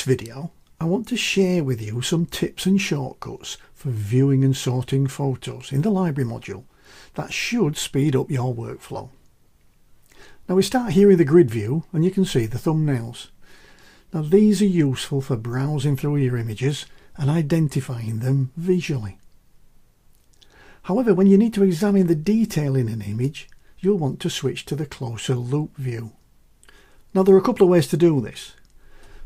this video, I want to share with you some tips and shortcuts for viewing and sorting photos in the library module that should speed up your workflow. Now we start here with the grid view and you can see the thumbnails. Now these are useful for browsing through your images and identifying them visually. However, when you need to examine the detail in an image, you'll want to switch to the closer loop view. Now there are a couple of ways to do this.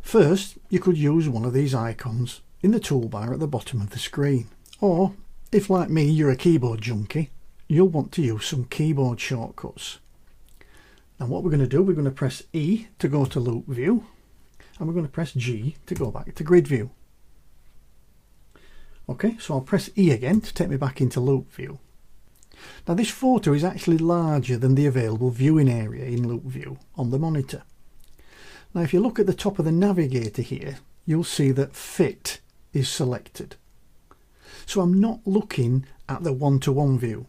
First, you could use one of these icons in the toolbar at the bottom of the screen. Or, if like me you're a keyboard junkie, you'll want to use some keyboard shortcuts. Now what we're going to do, we're going to press E to go to loop view, and we're going to press G to go back to grid view. Okay, so I'll press E again to take me back into loop view. Now this photo is actually larger than the available viewing area in loop view on the monitor. Now if you look at the top of the navigator here, you'll see that fit is selected. So I'm not looking at the one-to-one view.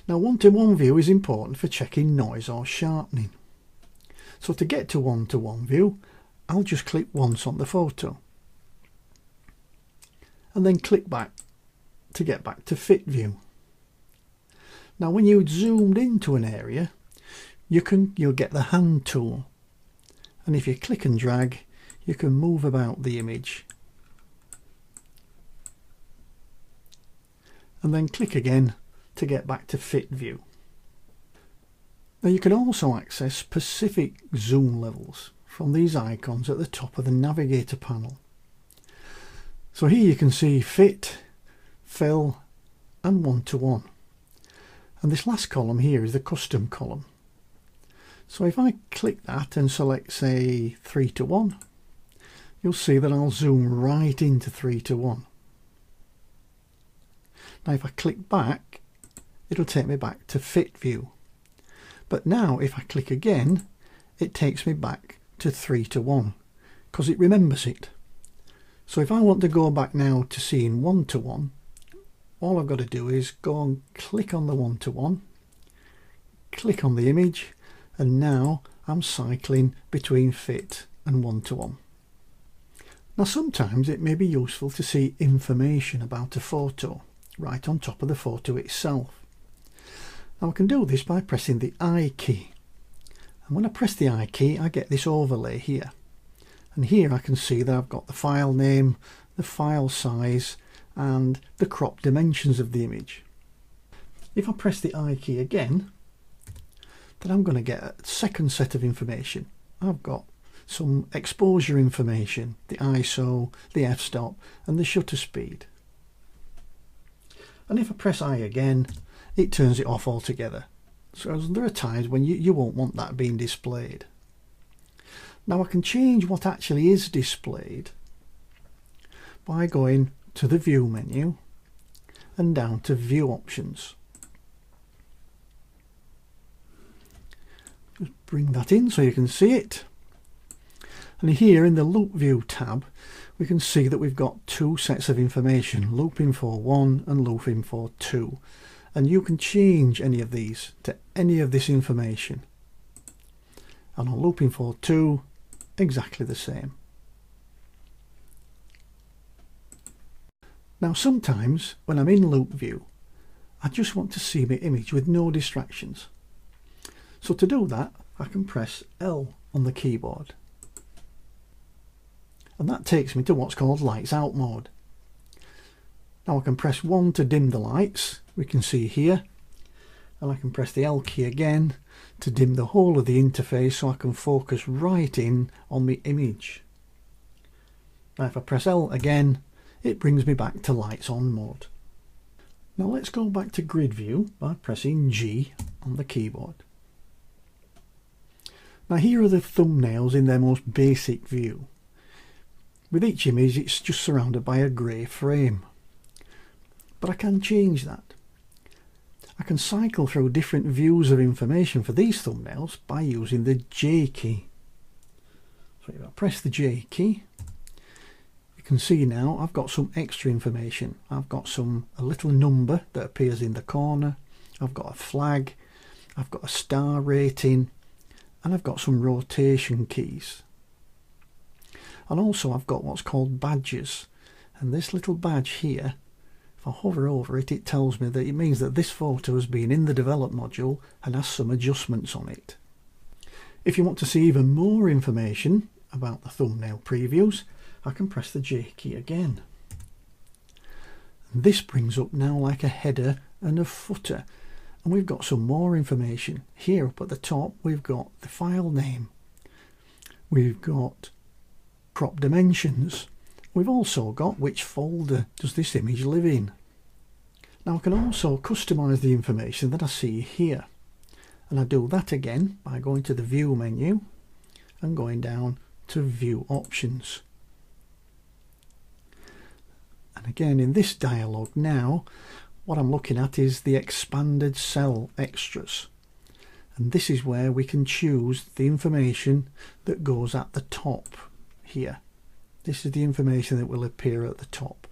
Now one-to-one view is important for checking noise or sharpening. So to get to one-to-one view, I'll just click once on the photo and then click back to get back to fit view. Now when you zoomed into an area, you'll get the hand tool, and if you click and drag you can move about the image and then click again to get back to fit view. Now you can also access specific zoom levels from these icons at the top of the navigator panel. So here you can see fit, fill and one-to-one. And this last column here is the custom column. So if I click that and select say 3:1, you'll see that I'll zoom right into 3:1. Now if I click back, it'll take me back to fit view. But now if I click again, it takes me back to 3:1 because it remembers it. So if I want to go back now to seeing 1:1, all I've got to do is go and click on the 1:1, click on the image, and now I'm cycling between fit and 1:1. Now sometimes it may be useful to see information about a photo right on top of the photo itself. Now I can do this by pressing the I key, and when I press the I key I get this overlay here, and here I can see that I've got the file name, the file size and the crop dimensions of the image. If I press the I key again, then I'm going to get a second set of information. I've got some exposure information, the ISO, the f-stop and the shutter speed. And if I press I again, it turns it off altogether. So there are times when you won't want that being displayed. Now I can change what actually is displayed by going to the view menu and down to view options. Just bring that in so you can see it. And here in the loop view tab we can see that we've got two sets of information, looping for 1 and looping for 2, and you can change any of these to any of this information. And on looping for 2, exactly the same. Now sometimes when I'm in loop view I just want to see my image with no distractions. So to do that I can press L on the keyboard, and that takes me to what's called lights out mode. Now I can press 1 to dim the lights, we can see here, and I can press the L key again to dim the whole of the interface so I can focus right in on the image. Now if I press L again, it brings me back to lights on mode. Now let's go back to grid view by pressing G on the keyboard. Now here are the thumbnails in their most basic view. With each image it's just surrounded by a grey frame. But I can change that. I can cycle through different views of information for these thumbnails by using the J key. So if I press the J key, you can see now I've got some extra information. I've got a little number that appears in the corner, I've got a flag, I've got a star rating, and I've got some rotation keys. And also I've got what's called badges, and this little badge here, if I hover over it, it tells me that it means that this photo has been in the develop module and has some adjustments on it. If you want to see even more information about the thumbnail previews, I can press the J key again. And this brings up now like a header and a footer, and we've got some more information. Here up at the top we've got the file name, we've got crop dimensions, we've also got which folder does this image live in. Now I can also customize the information that I see here, and I do that again by going to the view menu and going down to view options. And again in this dialog now, what I'm looking at is the expanded cell extras, and this is where we can choose the information that goes at the top here. This is the information that will appear at the top.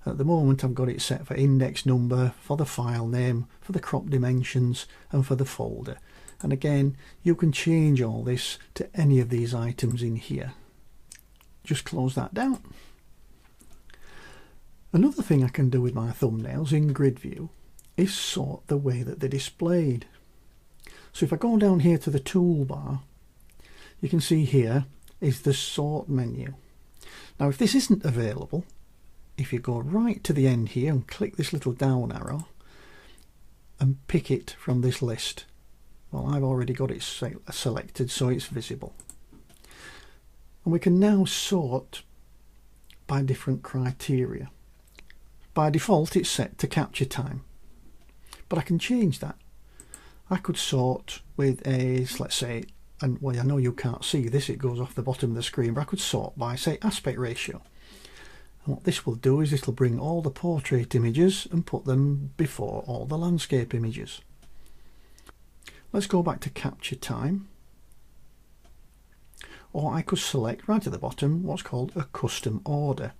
At the moment I've got it set for index number, for the file name, for the crop dimensions and for the folder. And again you can change all this to any of these items in here. Just close that down. Another thing I can do with my thumbnails in grid view is sort the way that they're displayed. So if I go down here to the toolbar, you can see here is the sort menu. Now if this isn't available, if you go right to the end here and click this little down arrow and pick it from this list, well, I've already got it selected so it's visible. And we can now sort by different criteria. By default it's set to capture time, but I can change that. I could sort with a, let's say, and well, I know you can't see this, it goes off the bottom of the screen, but I could sort by, say, aspect ratio. And what this will do is it'll bring all the portrait images and put them before all the landscape images. Let's go back to capture time. Or I could select right at the bottom what's called a custom order.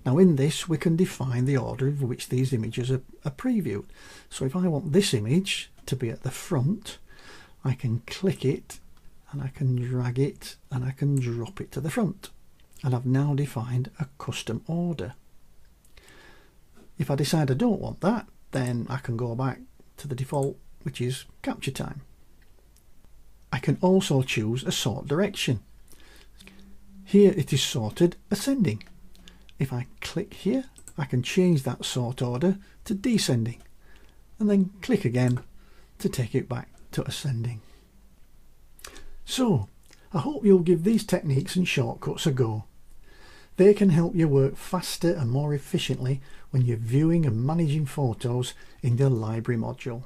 Now in this we can define the order of which these images are previewed. So if I want this image to be at the front, I can click it and I can drag it and I can drop it to the front. And I've now defined a custom order. If I decide I don't want that, then I can go back to the default, which is capture time. I can also choose a sort direction. Here it is sorted ascending. If I click here, I can change that sort order to descending, and then click again to take it back to ascending. So, I hope you'll give these techniques and shortcuts a go. They can help you work faster and more efficiently when you're viewing and managing photos in your library module.